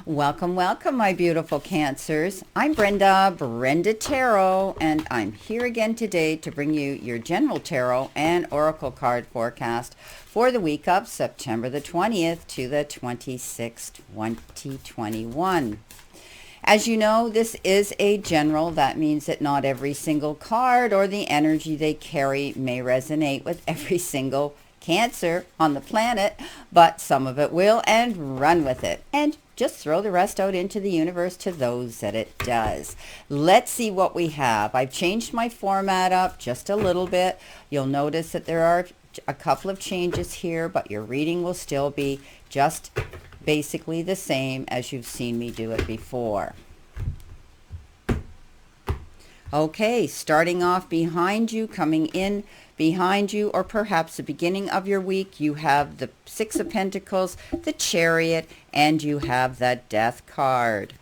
Welcome, welcome, my beautiful Cancers. I'm Brenda Tarot, and I'm here again today to bring you your general tarot and oracle card forecast for the week of September the 20th to the 26th, 2021. As you know, this is a general. That means that not every single card or the energy they carry may resonate with every single Cancer on the planet, but some of it will, and run with it. And just throw the rest out into the universe to those that it does. Let's see what we have. I've changed my format up just a little bit. You'll notice that there are a couple of changes here, but your reading will still be just basically the same as you've seen me do it before. Okay, starting off behind you, coming in behind you, or perhaps the beginning of your week, you have the Six of Pentacles, the Chariot, and you have the Death card.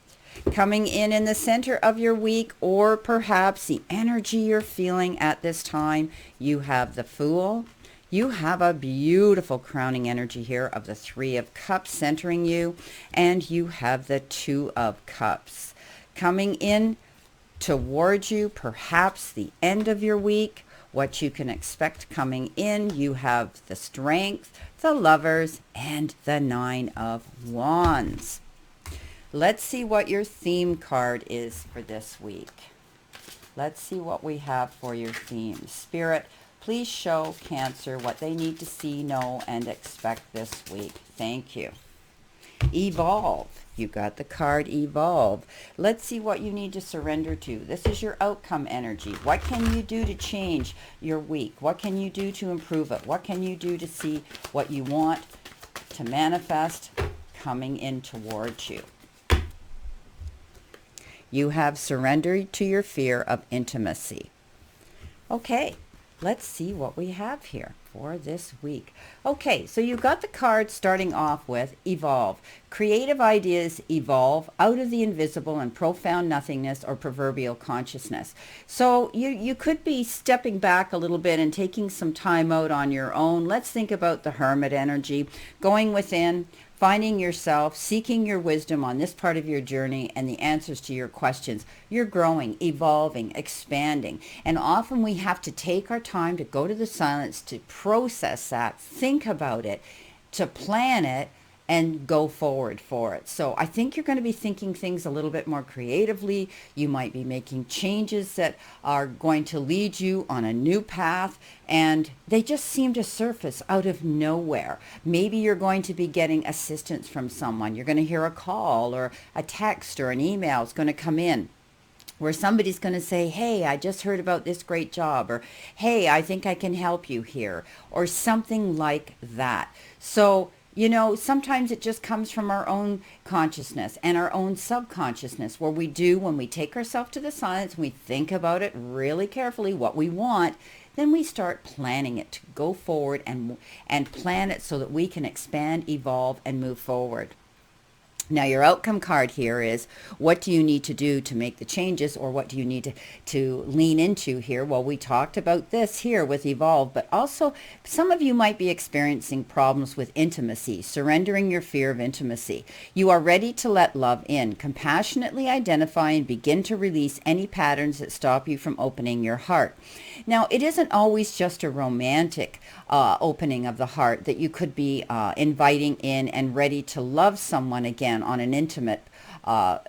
Coming in the center of your week, or perhaps the energy you're feeling at this time, you have the Fool. You have a beautiful crowning energy here of the Three of Cups centering you, and you have the Two of Cups. Coming in towards you, perhaps the end of your week, what you can expect coming in, you have the Strength, the Lovers, and the Nine of Wands. Let's see what your theme card is for this week. Let's see what we have for your theme. Spirit, please show Cancer what they need to see, know, and expect this week. Thank you. Evolve. You got the card Evolve. Let's see what you need to surrender to. This is your outcome energy. What can you do to change your week? What can you do to improve it? What can you do to see what you want to manifest coming in towards you? You have surrendered to your fear of intimacy. Okay, let's see what we have here for this week. Okay, so you got the card starting off with Evolve. Creative ideas evolve out of the invisible and profound nothingness or proverbial consciousness. So you could be stepping back a little bit and taking some time out on your own. Let's think about the Hermit energy, going within, finding yourself, seeking your wisdom on this part of your journey and the answers to your questions. You're growing, evolving, expanding. And often we have to take our time to go to the silence, to process that, think about it, to plan it, and go forward for it. So I think you're going to be thinking things a little bit more creatively. You might be making changes that are going to lead you on a new path, and they just seem to surface out of nowhere. Maybe you're going to be getting assistance from someone. You're going to hear a call or a text or an email is going to come in where somebody's going to say, hey, I just heard about this great job, or hey, I think I can help you here, or something like that. So sometimes it just comes from our own consciousness and our own subconsciousness, where when we take ourselves to the silence, we think about it really carefully, what we want, then we start planning it to go forward and plan it so that we can expand, evolve, and move forward. Now, your outcome card here is, what do you need to do to make the changes, or what do you need to lean into here? Well, we talked about this here with Evolve, but also some of you might be experiencing problems with intimacy, surrendering your fear of intimacy. You are ready to let love in, compassionately identify and begin to release any patterns that stop you from opening your heart. Now, it isn't always just a romantic opening of the heart that you could be inviting in and ready to love someone again on an intimate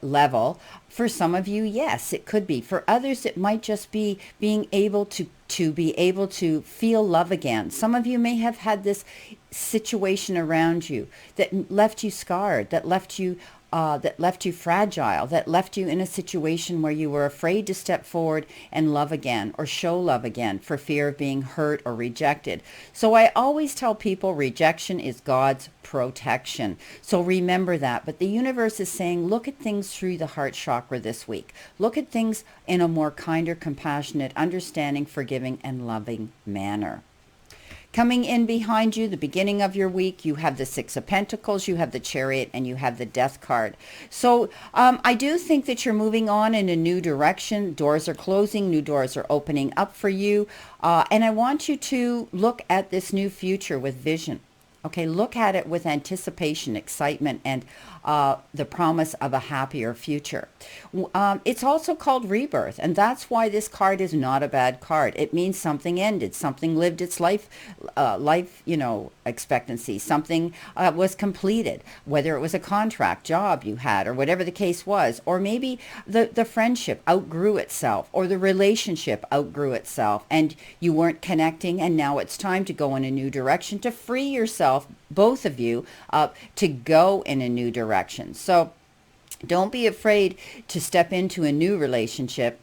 level. For some of you, yes, it could be. For others, it might just be being able to be able to feel love again. Some of you may have had this situation around you that left you scarred, that left you fragile, that left you in a situation where you were afraid to step forward and love again or show love again for fear of being hurt or rejected. So I always tell people rejection is God's protection. So remember that. But the universe is saying, look at things through the heart chakra this week. Look at things in a more kinder, compassionate, understanding, forgiving, and loving manner. Coming in behind you, the beginning of your week, you have the Six of Pentacles, you have the Chariot, and you have the Death card. So I do think that you're moving on in a new direction. Doors are closing, new doors are opening up for you. And I want you to look at this new future with vision. Okay, look at it with anticipation, excitement, and the promise of a happier future. It's also called rebirth, and that's why this card is not a bad card. It means something ended, something lived its life, expectancy. Something was completed, whether it was a contract, job you had, or whatever the case was, or maybe the friendship outgrew itself, or the relationship outgrew itself, and you weren't connecting, and now it's time to go in a new direction to free yourself, both of you, to go in a new direction. So don't be afraid to step into a new relationship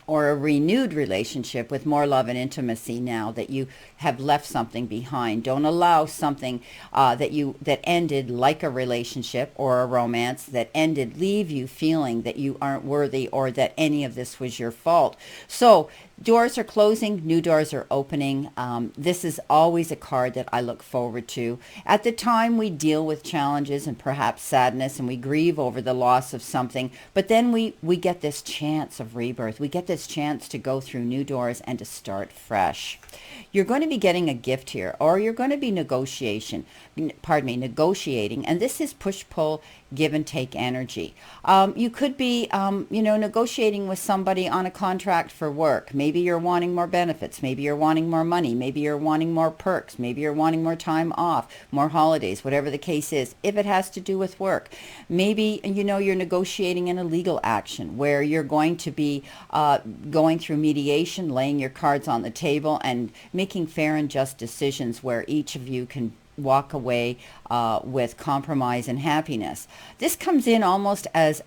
or a renewed relationship with more love and intimacy now that you have left something behind. Don't allow something that ended, like a relationship or a romance that ended, leave you feeling that you aren't worthy or that any of this was your fault. So doors are closing, new doors are opening. This is always a card that I look forward to. At the time, we deal with challenges and perhaps sadness, and we grieve over the loss of something. But then we get this chance of rebirth. We get this chance to go through new doors and to start fresh. You're going to be getting a gift here, or you're going to be negotiating, and this is push-pull, give and take energy. You could be, negotiating with somebody on a contract for work. Maybe you're wanting more benefits. Maybe you're wanting more money. Maybe you're wanting more perks. Maybe you're wanting more time off, more holidays, whatever the case is, if it has to do with work. Maybe, you're negotiating in a legal action where you're going to be going through mediation, laying your cards on the table, and making fair and just decisions where each of you can walk away with compromise and happiness. This comes in almost as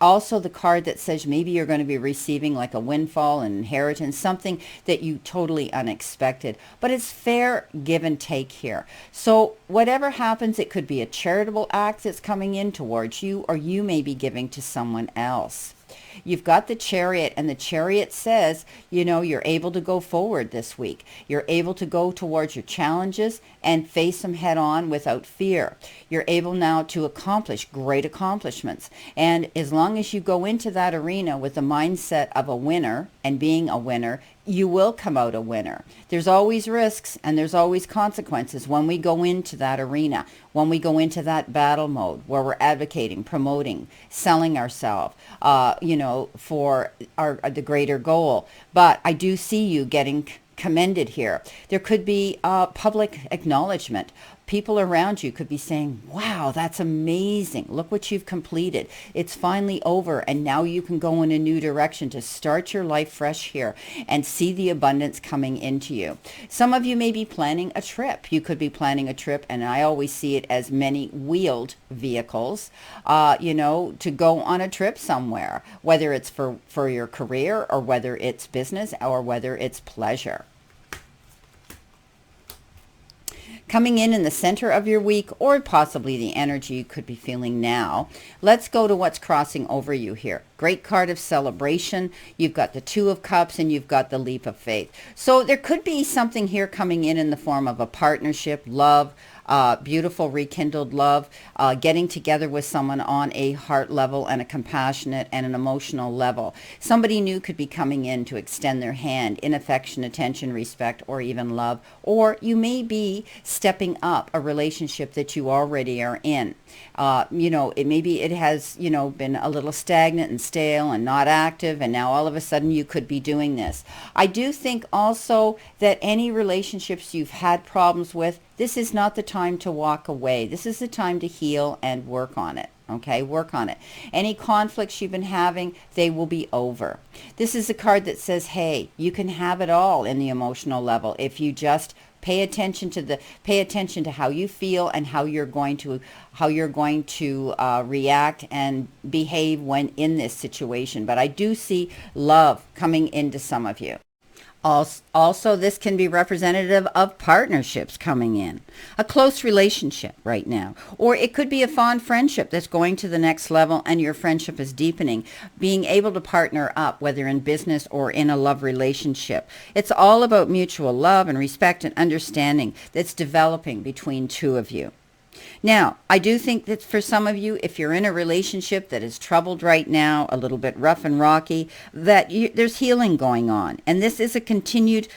also the card that says maybe you're going to be receiving like a windfall, an inheritance, something that you totally unexpected. But it's fair give and take here. So whatever happens, it could be a charitable act that's coming in towards you, or you may be giving to someone else. You've got the Chariot, and the Chariot says, you're able to go forward this week. You're able to go towards your challenges and face them head on without fear. You're able now to accomplish great accomplishments. And as long as you go into that arena with the mindset of a winner and being a winner, you will come out a winner. There's always risks and there's always consequences when we go into that arena, when we go into that battle mode where we're advocating, promoting, selling ourselves, for the greater goal. But I do see you getting commended here. There could be public acknowledgement. People around you could be saying, wow, that's amazing. Look what you've completed. It's finally over, and now you can go in a new direction to start your life fresh here and see the abundance coming into you. Some of you may be planning a trip. You could be planning a trip, and I always see it as many wheeled vehicles, to go on a trip somewhere, whether it's for your career or whether it's business or whether it's pleasure. Coming in the center of your week, or possibly the energy you could be feeling now. Let's go to what's crossing over you here. Great card of celebration. You've got the Two of Cups, and you've got the Leap of Faith. So there could be something here coming in the form of a partnership, love, beautiful rekindled love, getting together with someone on a heart level and a compassionate and an emotional level. Somebody new could be coming in to extend their hand in affection, attention, respect, or even love. Or you may be stepping up a relationship that you already are in. It has been a little stagnant and stale and not active, and now all of a sudden you could be doing this. I do think also that any relationships you've had problems with, this is not the time to walk away. This is the time to heal and work on it. Okay, work on it. Any conflicts you've been having, they will be over. This is a card that says, hey, you can have it all in the emotional level if you just pay attention to how you feel and how you're going to react and behave when in this situation. But I do see love coming into some of you. Also, this can be representative of partnerships coming in, a close relationship right now, or it could be a fond friendship that's going to the next level and your friendship is deepening, being able to partner up, whether in business or in a love relationship. It's all about mutual love and respect and understanding that's developing between two of you. Now, I do think that for some of you, if you're in a relationship that is troubled right now, a little bit rough and rocky, there's healing going on. And this is a continued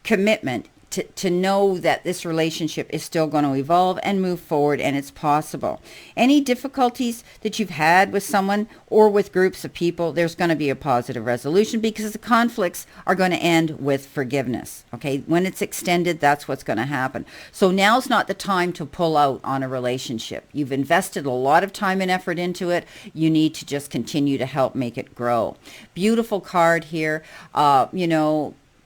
commitment to know that this relationship is still going to evolve and move forward, and it's possible. Any difficulties that you've had with someone or with groups of people, there's going to be a positive resolution because the conflicts are going to end with forgiveness. Okay, when it's extended, that's what's going to happen. So now's not the time to pull out on a relationship. You've invested a lot of time and effort into it. You need to just continue to help make it grow. Beautiful card here.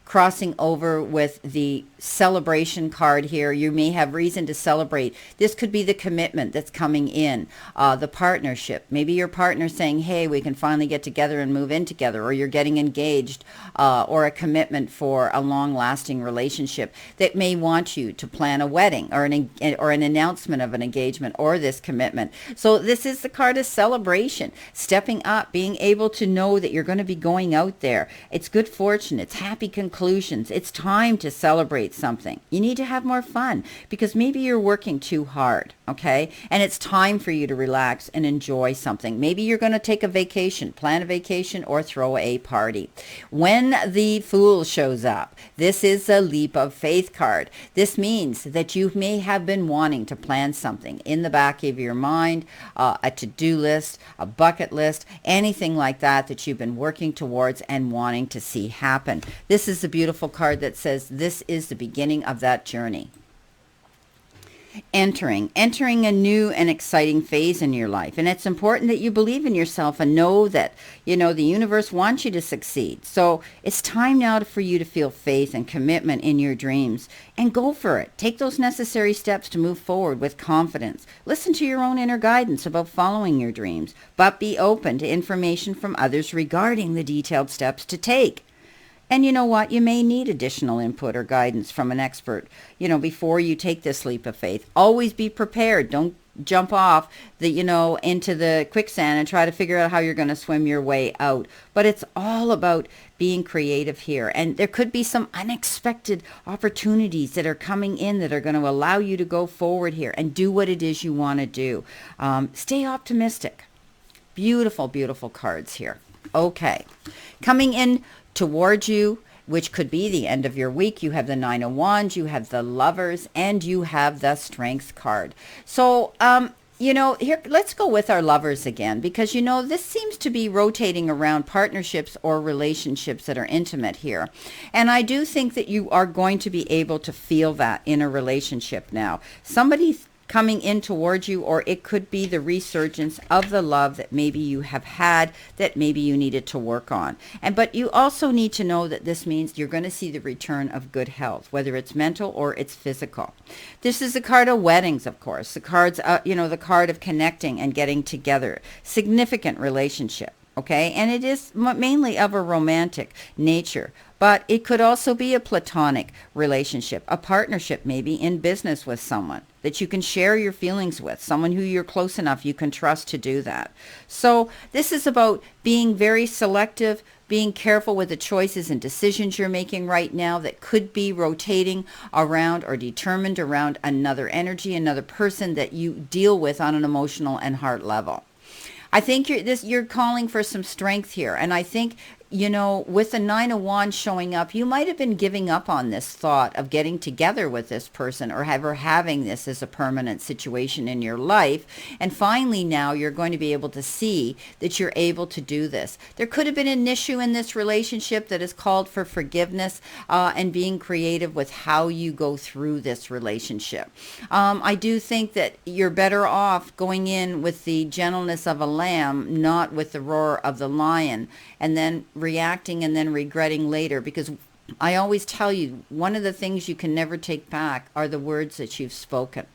Crossing over with the celebration card here. You may have reason to celebrate. This could be the commitment that's coming in, the partnership. Maybe your partner's saying, hey, we can finally get together and move in together, or you're getting engaged, or a commitment for a long-lasting relationship that may want you to plan a wedding or an announcement of an engagement or this commitment. So this is the card of celebration, stepping up, being able to know that you're going to be going out there. It's good fortune. It's happy conclusions. It's time to celebrate something. You need to have more fun because maybe you're working too hard, okay? And it's time for you to relax and enjoy something. Maybe you're going to take a vacation, plan a vacation, or throw a party. When the Fool shows up, this is a leap of faith card. This means that you may have been wanting to plan something in the back of your mind, a to-do list, a bucket list, anything like that that you've been working towards and wanting to see happen. This is a beautiful card that says this is the beginning of that journey. Entering a new and exciting phase in your life. And it's important that you believe in yourself and know that, the universe wants you to succeed. So it's time now for you to feel faith and commitment in your dreams and go for it. Take those necessary steps to move forward with confidence. Listen to your own inner guidance about following your dreams, but be open to information from others regarding the detailed steps to take. And you know what? You may need additional input or guidance from an expert, before you take this leap of faith. Always be prepared. Don't jump off into the quicksand and try to figure out how you're going to swim your way out. But it's all about being creative here. And there could be some unexpected opportunities that are coming in that are going to allow you to go forward here and do what it is you want to do. Stay optimistic. Beautiful, beautiful cards here. Okay. Coming in towards you, which could be the end of your week, you have the Nine of Wands, you have the Lovers, and you have the Strength card. So, here, let's go with our Lovers again, because, this seems to be rotating around partnerships or relationships that are intimate here. And I do think that you are going to be able to feel that in a relationship now. Somebody coming in towards you, or it could be the resurgence of the love that maybe you have had that maybe you needed to work on. But you also need to know that this means you're going to see the return of good health, whether it's mental or it's physical. This is the card of weddings, of course. The cards, the card of connecting and getting together. Significant relationship. Okay, and it is mainly of a romantic nature, but it could also be a platonic relationship, a partnership maybe in business with someone that you can share your feelings with, someone who you're close enough you can trust to do that. So this is about being very selective, being careful with the choices and decisions you're making right now that could be rotating around or determined around another energy, another person that you deal with on an emotional and heart level. I think you're calling for some strength here. And I think, with the Nine of Wands showing up, you might have been giving up on this thought of getting together with this person or having this as a permanent situation in your life. And finally now you're going to be able to see that you're able to do this. There could have been an issue in this relationship that has called for forgiveness and being creative with how you go through this relationship. I do think that you're better off going in with the gentleness of a lamb, not with the roar of the lion, and then reacting and then regretting later, because I always tell you, one of the things you can never take back are the words that you've spoken.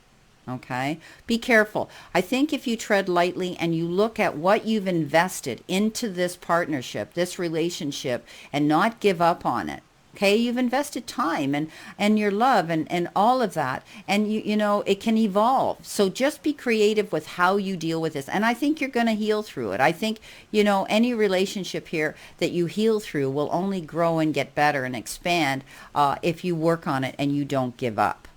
Okay? Be careful. I think if you tread lightly and you look at what you've invested into this partnership, this relationship, and not give up on it. Okay, you've invested time and your love and all of that, and it can evolve. So just be creative with how you deal with this, and I think you're going to heal through it. I think any relationship here that you heal through will only grow and get better and expand if you work on it and you don't give up.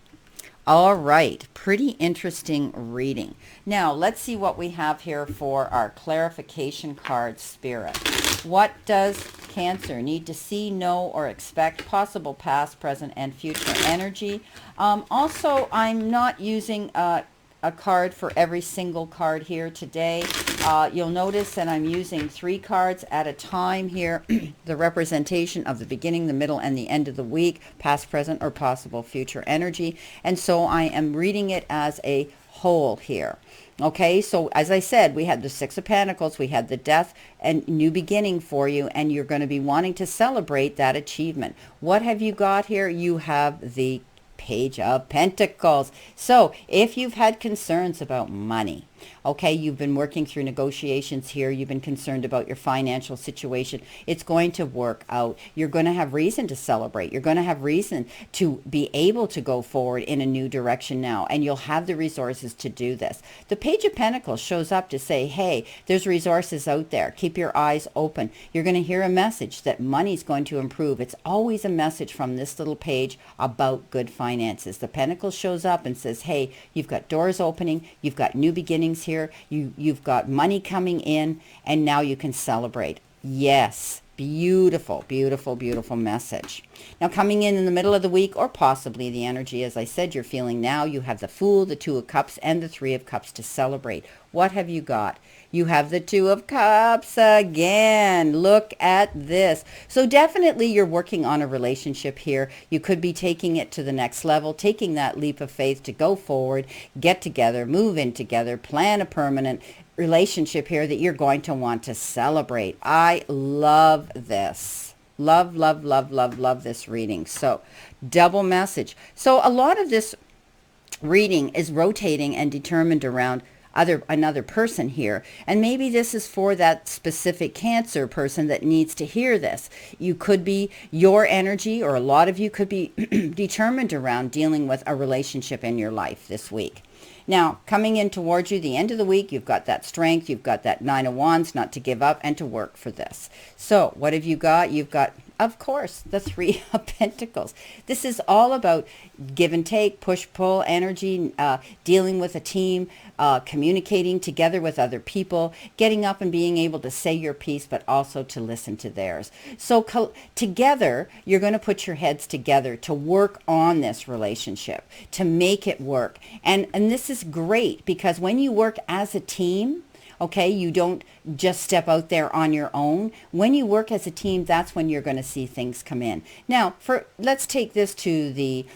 All right, pretty interesting reading. Now let's see what we have here for our clarification card, Spirit. What does Cancer, need to see, know, or expect possible past, present, and future energy. Also, I'm not using a card for every single card here today. You'll notice that I'm using 3 cards at a time here. The representation of the beginning, the middle, and the end of the week, past, present, or possible future energy. And so I am reading it as a whole here. Okay, so as I said, we had the 6 of Pentacles, we had the death and new beginning for you, and you're going to be wanting to celebrate that achievement. What have you got here? You have the Page of Pentacles. So if you've had concerns about money, okay, you've been working through negotiations here, you've been concerned about your financial situation, it's going to work out. You're going to have reason to celebrate. You're going to have reason to be able to go forward in a new direction now, and you'll have the resources to do this. The Page of Pentacles shows up to say, hey, there's resources out there. Keep your eyes open. You're going to hear a message that money's going to improve. It's always a message from this little page about good finances. The Pentacle shows up and says, hey, you've got doors opening, you've got new beginnings here, you've got money coming in, and now you can celebrate. Yes, beautiful, beautiful, beautiful message. Now coming in the middle of the week, or possibly the energy, as I said, you're feeling now, you have the Fool, the 2 of Cups, and the 3 of Cups to celebrate. What have you got? You have the 2 of Cups again. Look at this. So definitely you're working on a relationship here. You could be taking it to the next level, taking that leap of faith to go forward, get together, move in together, plan a permanent relationship here that you're going to want to celebrate. I love this. Love, love, love, love, love this reading. So double message. So a lot of this reading is rotating and determined around another person here, and maybe this is for that specific Cancer person that needs to hear this. You could be, your energy, or a lot of you could be determined around dealing with a relationship in your life this week. Now, coming in towards you, the end of the week, you've got that strength, you've got that 9 of Wands, not to give up and to work for this. So what have you got? You've got, of course, the 3 of Pentacles. This is all about give and take, push-pull energy, dealing with a team, communicating together with other people, getting up and being able to say your piece, but also to listen to theirs. So together, you're going to put your heads together to work on this relationship, to make it work. And this is great, because when you work as a team, okay, you don't just step out there on your own. When you work as a team, that's when you're going to see things come in. Now, let's take this to the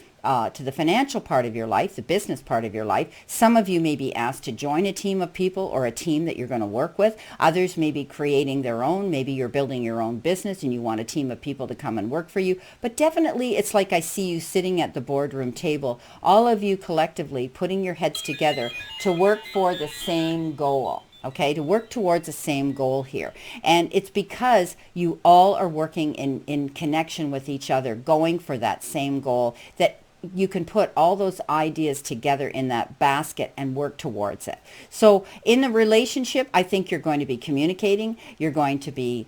financial part of your life, the business part of your life. Some of you may be asked to join a team of people or a team that you're going to work with. Others may be creating their own. Maybe you're building your own business and you want a team of people to come and work for you. But definitely, it's like I see you sitting at the boardroom table, all of you collectively putting your heads together to work for the same goal. Okay, to work towards the same goal here. And it's because you all are working in connection with each other, going for that same goal, that you can put all those ideas together in that basket and work towards it. So in the relationship, I think you're going to be communicating. You're going to be,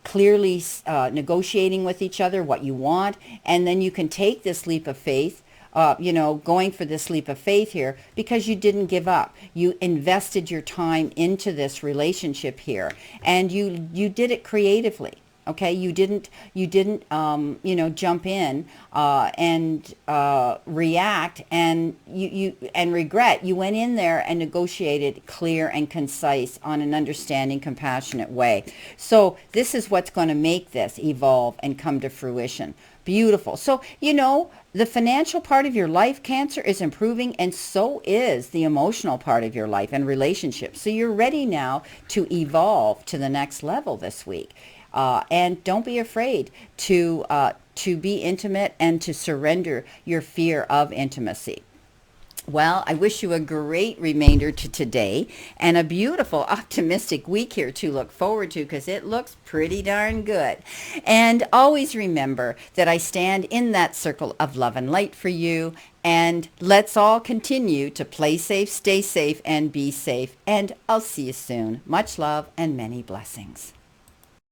clearly negotiating with each other what you want. And then you can take this leap of faith, going for this leap of faith here, because you didn't give up. You invested your time into this relationship here, and you did it creatively. Okay, you didn't jump in and react and and regret. You went in there and negotiated clear and concise on an understanding, compassionate way. So this is what's going to make this evolve and come to fruition. Beautiful. So, the financial part of your life, Cancer, is improving, and so is the emotional part of your life and relationships. So you're ready now to evolve to the next level this week. And don't be afraid to be intimate and to surrender your fear of intimacy. Well, I wish you a great remainder to today and a beautiful, optimistic week here to look forward to, because it looks pretty darn good. And always remember that I stand in that circle of love and light for you. And let's all continue to play safe, stay safe, and be safe. And I'll see you soon. Much love and many blessings.